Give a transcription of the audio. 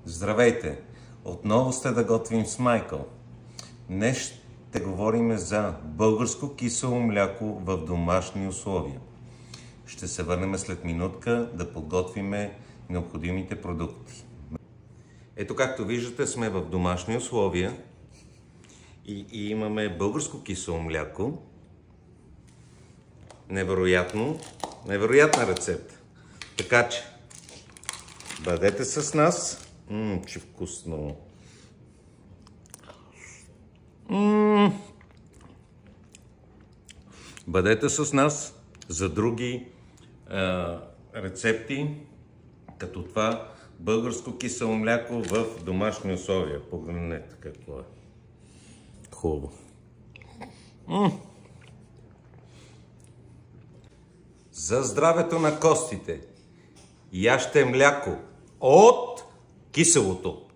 Здравейте! Отново сте да готвим с Майкъл. Днес ще говорим за българско кисело мляко в домашни условия. Ще се върнем след минутка да подготвим необходимите продукти. Ето, както виждате, сме в домашни условия и имаме българско кисело мляко. Невероятна рецепта. Така че, бъдете с нас. Че вкусно! Бъдете с нас за други рецепти, като това българско кисело мляко в домашни условия. Погледнете какво е. Хубаво. За здравето на костите, яжте мляко от киселото.